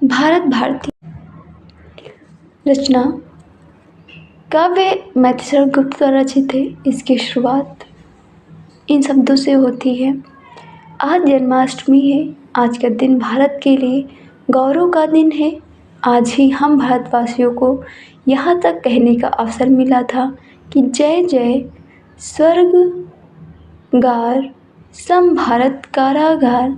भारत भारती। रचना काव्य मैथिली गुप्त द्वारा रचित है। इसकी शुरुआत इन शब्दों से होती है। आज जन्माष्टमी है। आज का दिन भारत के लिए गौरव का दिन है। आज ही हम भारतवासियों को यहाँ तक कहने का अवसर मिला था कि जय जय स्वर्गार सम भारत कारागार,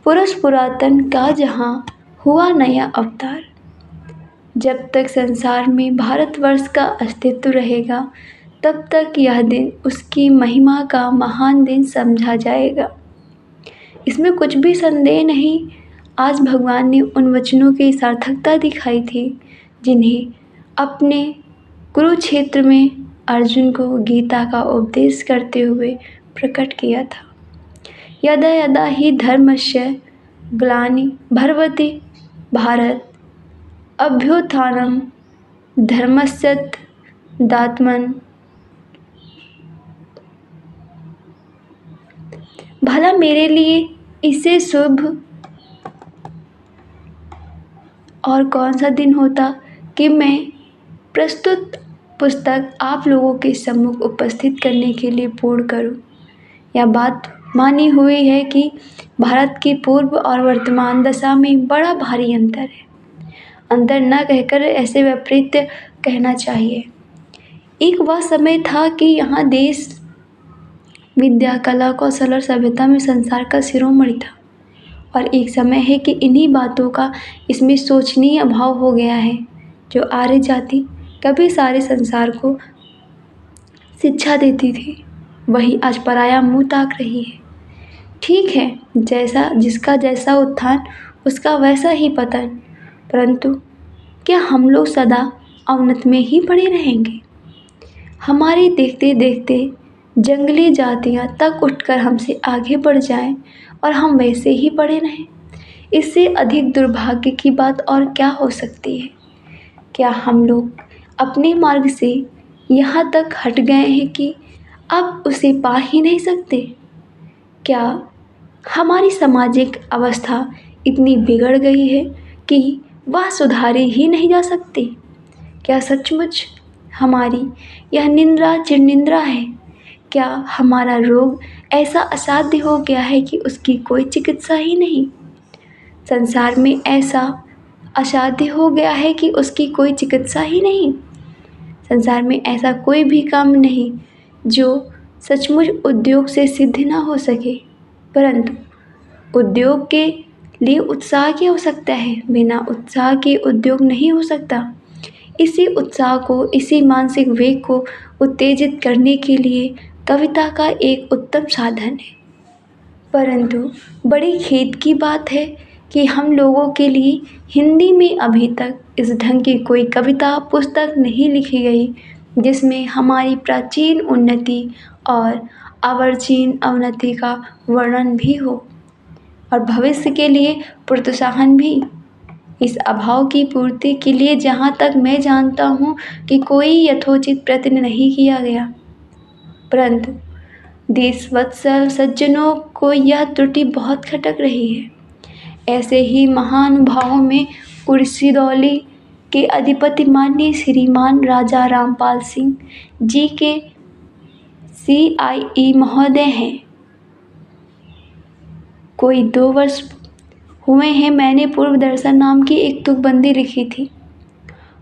पुरुष पुरातन का जहाँ हुआ नया अवतार। जब तक संसार में भारतवर्ष का अस्तित्व रहेगा तब तक यह दिन उसकी महिमा का महान दिन समझा जाएगा। इसमें कुछ भी संदेह नहीं। आज भगवान ने उन वचनों की सार्थकता दिखाई थी जिन्हें अपने कुरुक्षेत्र में अर्जुन को गीता का उपदेश करते हुए प्रकट किया था। यदा यदा ही धर्मस्य ग्लानि भवति भारत अभ्युत्थानम धर्मस्यादात्मन। भला मेरे लिए इससे शुभ और कौन सा दिन होता कि मैं प्रस्तुत पुस्तक आप लोगों के सम्मुख उपस्थित करने के लिए पूर्ण करूं। यह बात मानी हुई है कि भारत की पूर्व और वर्तमान दशा में बड़ा भारी अंतर है। अंतर न कहकर ऐसे विपरीत कहना चाहिए। एक वह समय था कि यहाँ देश विद्या, कला, कौशल और सभ्यता में संसार का शिरोमणि था, और एक समय है कि इन्हीं बातों का इसमें शोचनीय अभाव हो गया है। जो आर्य जाति कभी सारे संसार को शिक्षा देती थी, वही आज पराया मुँह ताक रही है। ठीक है, जैसा जिसका जैसा उत्थान उसका वैसा ही पतन, परंतु क्या हम लोग सदा अवनत में ही पड़े रहेंगे? हमारे देखते देखते जंगली जातियां तक उठकर हमसे आगे बढ़ जाएं और हम वैसे ही पड़े रहें। इससे अधिक दुर्भाग्य की बात और क्या हो सकती है? क्या हम लोग अपने मार्ग से यहाँ तक हट गए हैं कि अब उसे पा ही नहीं सकते? क्या हमारी सामाजिक अवस्था इतनी बिगड़ गई है कि वह सुधारी ही नहीं जा सकती? क्या सचमुच हमारी यह निंद्रा चिरनिंद्रा है? क्या हमारा रोग ऐसा असाध्य हो गया है कि उसकी कोई चिकित्सा ही नहीं? संसार में ऐसा असाध्य हो गया है कि उसकी कोई चिकित्सा ही नहीं? संसार में ऐसा कोई भी काम नहीं जो सचमुच उद्योग से सिद्ध ना हो सके, परंतु उद्योग के लिए उत्साह की आवश्यकता है। बिना उत्साह के उद्योग नहीं हो सकता। इसी उत्साह को, इसी मानसिक वेग को उत्तेजित करने के लिए कविता का एक उत्तम साधन है। परंतु बड़ी खेद की बात है कि हम लोगों के लिए हिंदी में अभी तक इस ढंग की कोई कविता पुस्तक नहीं लिखी गई जिसमें हमारी प्राचीन उन्नति और अर्वाचीन अवनति का वर्णन भी हो और भविष्य के लिए प्रोत्साहन भी। इस अभाव की पूर्ति के लिए जहाँ तक मैं जानता हूँ कि कोई यथोचित प्रयत्न नहीं किया गया, परंतु देशवत्सल सज्जनों को यह त्रुटि बहुत खटक रही है। ऐसे ही महानुभावों में कुर्सीदौली के अधिपति माननीय श्रीमान राजा रामपाल सिंह जी के CIE महोदय हैं। कोई 2 वर्ष हुए हैं मैंने पूर्व दर्शन नाम की एक तुकबंदी लिखी थी।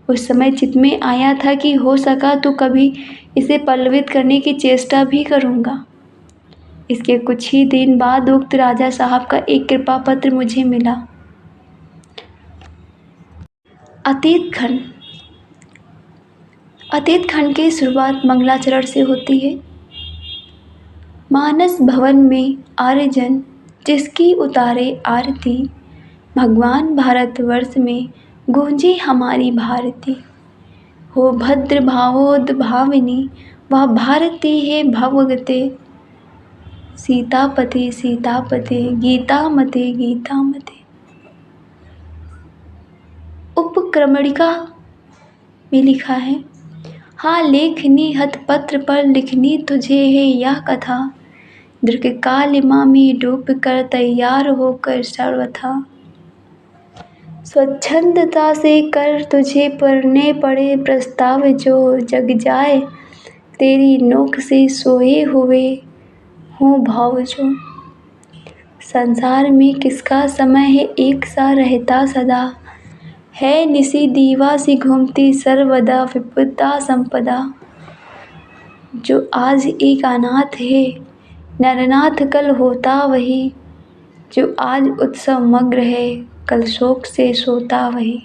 उस समय चित्त में आया था कि हो सका तो कभी इसे पल्लवित करने की चेष्टा भी करूँगा। इसके कुछ ही दिन बाद उक्त राजा साहब का एक कृपा पत्र मुझे मिला। अतीत खंड की शुरुआत मंगलाचरण से होती है। मानस भवन में आर्यजन जिसकी उतारे आरती, भगवान भारतवर्ष में गूंजी हमारी भारती। हो भद्र भावोद्भाविनी वह भारती है भवगते, सीतापति सीतापति गीतामते गीतामते। उपक्रमणिका में लिखा है, हाँ लेखनी हथपत्र पर लिखनी तुझे है यह कथा, दृक कालिमा में डूब कर तैयार होकर सर्वथा। स्वच्छंदता से कर तुझे पढ़ने पड़े प्रस्ताव जो जग जाए, तेरी नोक से सोए हुए हों भाव जो। संसार में किसका समय है एक सा रहता सदा, है निसी दीवा सी घूमती सर्वदा विपदा संपदा। जो आज एक अनाथ है नरनाथ कल होता वही, जो आज उत्सव मग्न है कल शोक से सोता वही।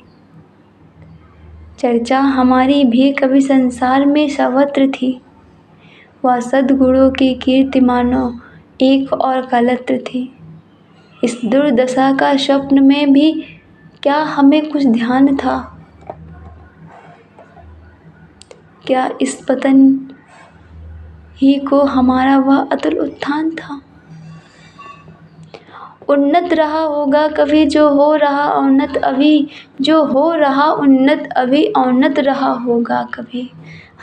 चर्चा हमारी भी कभी संसार में सर्वत्र थी, वह सद्गुणों की कीर्ति मानो एक और कलत्र थी। इस दुर्दशा का स्वप्न में भी क्या हमें कुछ ध्यान था, क्या इस पतन ही को हमारा वह अतुल उत्थान था। उन्नत रहा होगा कभी जो हो रहा अवनत अभी, जो हो रहा उन्नत अभी अवनत रहा होगा कभी।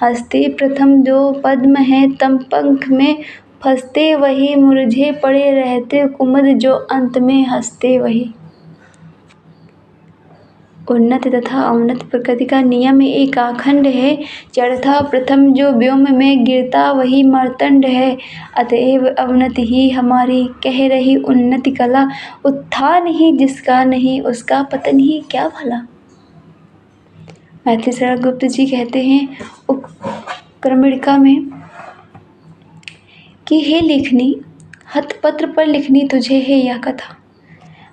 हंसते प्रथम जो पद्म है तम पंख में फंसते वही, मुरझे पड़े रहते कुमुद जो अंत में हंसते वही। उन्नत तथा अवनत प्रकृति का नियम एक अखंड है, चढ़ता प्रथम जो व्योम में गिरता वही मार्तंड है। अतएव अवनति ही हमारी कह रही उन्नति कला, उत्थान ही जिसका नहीं उसका पतन ही क्या भला। मैथिली शरण गुप्त जी कहते हैं उपक्रमणिका में कि हे लेखनी, हथपत्र पर लिखनी तुझे है यह कथा।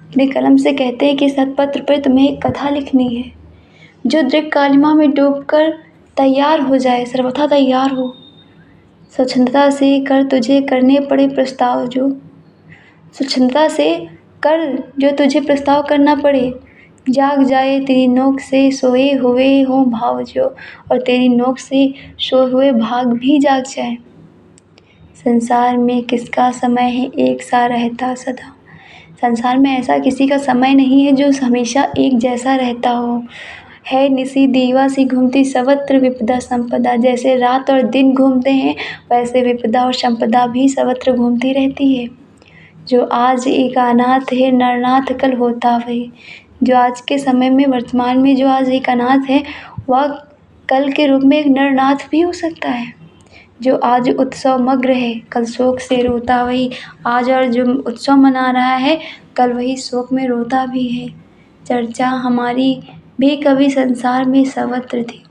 अपने कलम से कहते हैं कि इस हथपत्र पर तुम्हें एक कथा लिखनी है जो दृक कालिमा में डूबकर तैयार हो जाए, सर्वथा तैयार हो। स्वच्छंदता से कर तुझे करने पड़े प्रस्ताव जो, स्वच्छंदता से कर जो तुझे प्रस्ताव करना पड़े, जाग जाए तेरी नोक से सोए हुए हों भाव जो, और तेरी नोक से सोए हुए भाग भी जाग जाए। संसार में किसका समय है एक सा रहता सदा, संसार में ऐसा किसी का समय नहीं है जो हमेशा एक जैसा रहता हो। है निसी दीवा सी घूमती सर्वत्र विपदा संपदा, जैसे रात और दिन घूमते हैं वैसे विपदा और संपदा भी सर्वत्र घूमती रहती है। जो आज एक अनाथ है नरनाथ कल होता वही, जो आज के समय में वर्तमान में जो आज एक अनाथ है वह कल के रूप में एक नरनाथ भी हो सकता है। जो आज उत्सव मग्न है कल शोक से रोता वही, आज और जो उत्सव मना रहा है कल वही शोक में रोता भी है। चर्चा हमारी भी कभी संसार में सर्वत्र थी।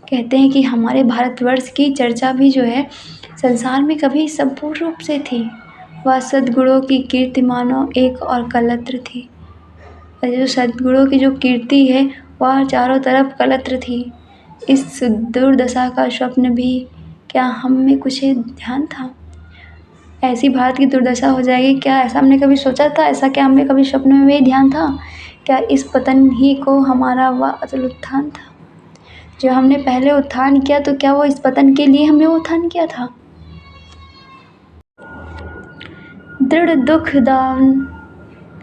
कहते हैं कि हमारे भारतवर्ष की चर्चा भी जो है संसार में कभी संपूर्ण रूप से थी, वह सद्गुणों की कीर्ति मानो एक और कलत्र थी। और जो सद्गुणों की जो कीर्ति है वह चारों तरफ कलत्र थी। इस दुर्दशा का स्वप्न भी क्या हम में कुछ ध्यान था, ऐसी भारत की दुर्दशा हो जाएगी क्या ऐसा हमने कभी सोचा था, ऐसा क्या हमने कभी स्वप्न में भी ध्यान था। क्या इस पतन ही को हमारा वह अतुल उत्थान था, जो हमने पहले उत्थान किया तो क्या वो इस पतन के लिए हमने उत्थान किया था। दृढ़ दुख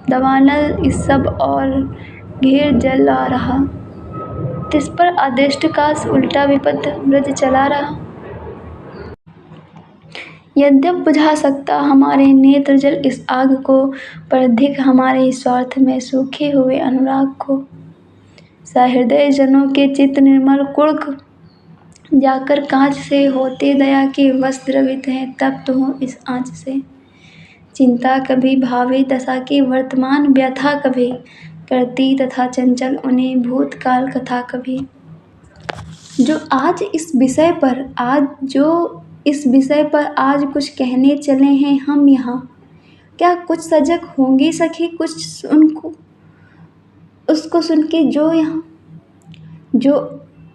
दवानल इस सब और घेर जला रहा, तिस पर अदृष्ट का उल्टा विपद व्रज चला रहा। यद्यप बुझा सकता हमारे नेत्र जल इस आग को, पर अधिक हमारे स्वार्थ में सूखे हुए अनुराग को। सहृदय जनों के चित्त निर्मल कुर्क जाकर कांच से, होते दया के वस्त्र द्रवित हैं तप्त हो इस आँच से। चिंता कभी भावे दशा की वर्तमान व्यथा कभी, करती तथा चंचल उन्हें भूतकाल कथा कभी। जो इस विषय पर आज कुछ कहने चले हैं हम यहाँ, क्या कुछ सजग होंगे सखी कुछ उनको उसको सुन के जो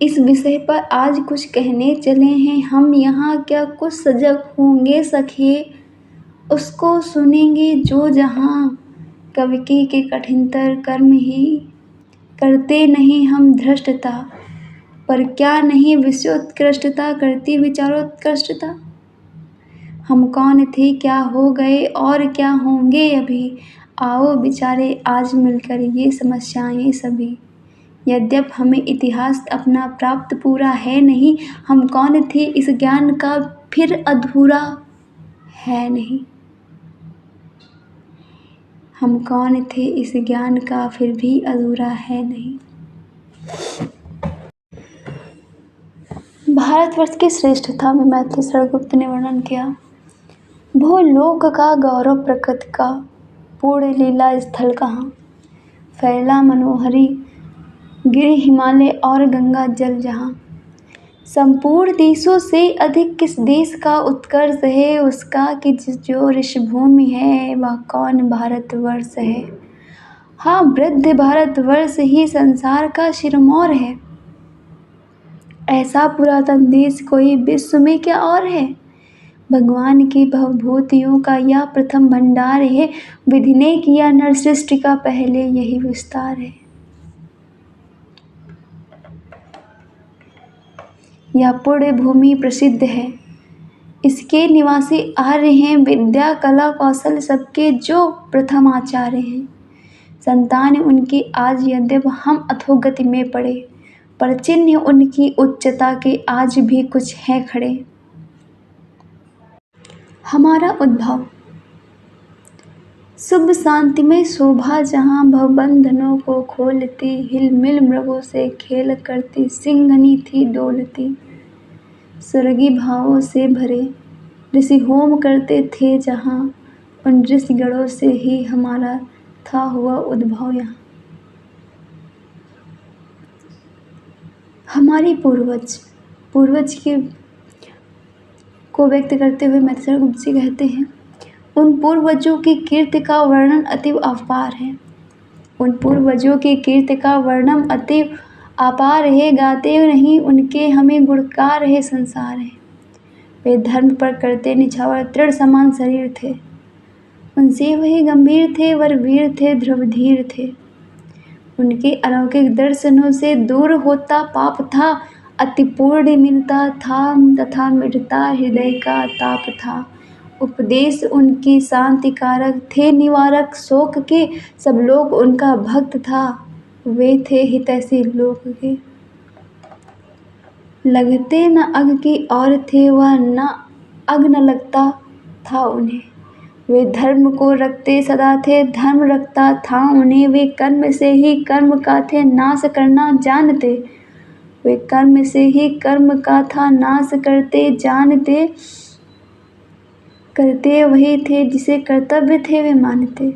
इस विषय पर आज कुछ कहने चले हैं हम यहाँ, क्या कुछ सजग होंगे सखी उसको सुनेंगे जो जहाँ। कवि के कठिनतर कर्म ही करते नहीं हम धृष्टता, पर क्या नहीं विश्वोत्कृष्टता करती विचारोत्कृष्टता। हम कौन थे क्या हो गए और क्या होंगे अभी, आओ विचारे आज मिलकर ये समस्याएं सभी। यद्यप हमें इतिहास अपना प्राप्त पूरा है नहीं, हम कौन थे इस ज्ञान का फिर अधूरा है नहीं। हम कौन थे इस ज्ञान का फिर भी अधूरा है नहीं। भारतवर्ष की श्रेष्ठता में मैथिली शरणगुप्त ने वर्णन किया। भूलोक का गौरव प्रकृति का पूर्ण लीला स्थल कहाँ, फैला मनोहरी गिरि हिमालय और गंगा जल जहाँ। संपूर्ण देशों से अधिक किस देश का उत्कर्ष है उसका, कि जो ऋषभूमि है वह कौन भारतवर्ष है। हाँ, वृद्ध भारतवर्ष ही संसार का सिरमौर है। ऐसा पुरातन देश कोई विश्व में क्या और है। भगवान की भवभूतियों का यह प्रथम भंडार है। विधि ने किया नर सृष्टि का पहले यही विस्तार है। यह पुण्य भूमि प्रसिद्ध है। इसके निवासी आर्य हैं, विद्या कला कौशल सबके जो प्रथम आचार्य हैं। संतान उनकी आज यद्यप हम अधोगति में पड़े, पर चिन्ह उनकी उच्चता के आज भी कुछ है खड़े। हमारा उद्भव शुभ शांतिमय शोभा जहाँ भवबंधनों को खोलती, हिलमिल मृगों से खेल करती सिंघनी थी डोलती। स्वर्गीय भावों से भरे ऋषि होम करते थे जहाँ, उन ऋषिगणों से ही हमारा था हुआ उद्भव यहाँ। हमारी पूर्वज के को व्यक्त करते हुए मैथिली शरणगुप्त जी कहते हैं, उन पूर्वजों की कीर्ति का वर्णन अतीव अपार है। उन पूर्वजों की कीर्ति का वर्णन अतीव अपार है। गाते नहीं उनके हमें गुणकार है संसार है। वे धर्म पर करते निछावर तृण समान शरीर थे। उनसे वही गंभीर थे, वर वीर थे, ध्रुवधीर थे। उनके अलौकिक दर्शनों से दूर होता पाप था, अति पूर्ण मिलता था तथा मिटता हृदय का ताप था। उपदेश उनकी शांति कारक थे, निवारक शोक के सब लोग उनका भक्त था। वे थे हितैषी लोक के, लगते न अग की और थे वह, न अग न लगता था उन्हें। वे धर्म को रखते सदा थे, धर्म रखता था उन्हें। वे कर्म से ही कर्म का थे नाश करना जानते। वे कर्म से ही कर्म का था नाश करते जानते। करते वही थे जिसे कर्तव्य थे वे मानते।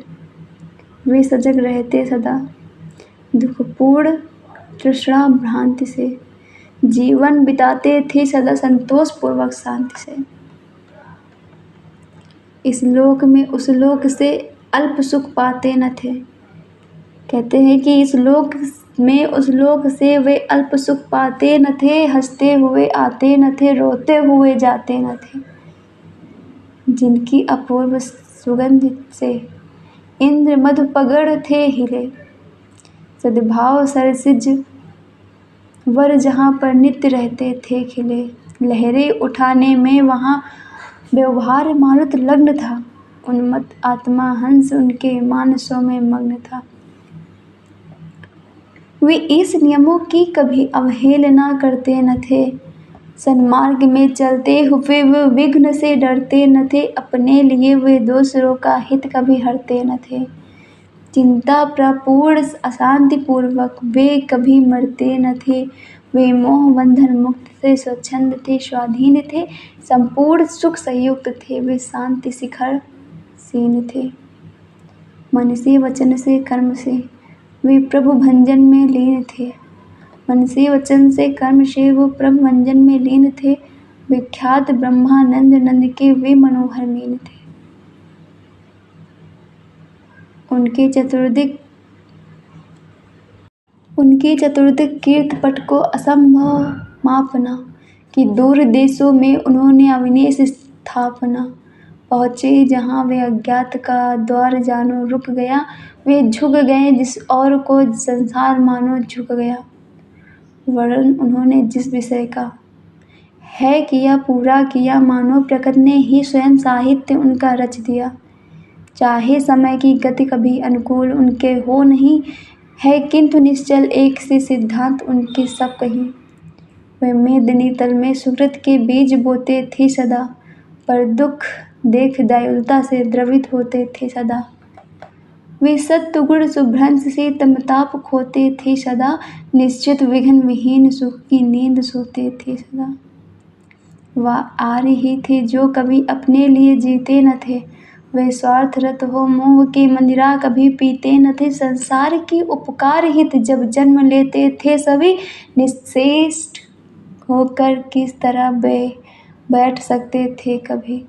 वे सजग रहते सदा दुखपूर्ण तृष्णा भ्रांति से, जीवन बिताते थे सदा संतोष पूर्वक शांति से। इस लोक में उस लोक से अल्प सुख पाते न थे। कहते हैं कि इस लोक में उस लोक से वे अल्प सुख पाते न थे। हंसते हुए आते न थे, रोते हुए जाते न थे। जिनकी अपूर्व सुगंध से इंद्र मधु पगड़ थे हिले, सद्भाव सरसिज वर जहाँ पर नित्य रहते थे खिले। लहरें उठाने में वहाँ व्यवहार मारुत लग्न था, उन्मत्त आत्मा हंस उनके मानसों में मग्न था। वे इस नियमों की कभी अवहेलना करते न थे। सन्मार्ग में चलते हुए वे विघ्न से डरते न थे। अपने लिए वे दूसरों का हित कभी हरते न थे। चिंता प्रपूर्ण अशांति पूर्वक वे कभी मरते न थे। वे मोह बंधन मुक्त थे, स्वच्छंद थे, स्वाधीन थे, संपूर्ण सुख संयुक्त थे। वे शांति शिखर सीन थे। मन से वचन से कर्म से वे प्रभु भंजन में लीन थे। मन से वचन से कर्म से वो प्रभु भंजन में लीन थे। विख्यात ब्रह्मानंद नंद के वे मनोहर मीन थे। उनके चतुर्दिक कीर्त पट को असंभव मापना, कि दूर देशों में उन्होंने अविनेश स्थापना। पहुँचे जहाँ वे अज्ञात का द्वार जानो रुक गया। वे झुक गए जिस और को संसार मानो झुक गया। वर्णन उन्होंने जिस विषय का है किया पूरा किया, मानो प्रकृति ने ही स्वयं साहित्य उनका रच दिया। चाहे समय की गति कभी अनुकूल उनके हो नहीं है, किंतु निश्चल एक से सिद्धांत उनके सब कहीं। वे मेदिनी तल में सुकृत के बीज बोते थे सदा, पर दुख देख दयालुता से द्रवित होते थे सदा। वे सत्व गुण शुभ्रंश से तमताप खोते थे सदा, निश्चित विघ्न विहीन सुख की नींद सोते थे सदा। वह आर्य ही थे जो कभी अपने लिए जीते न थे, वे स्वार्थरत हो मोह की मंदिरा कभी पीते न थे। संसार की उपकार हित जब जन्म लेते थे सभी, निश्चेष्ट होकर किस तरह बैठ सकते थे कभी।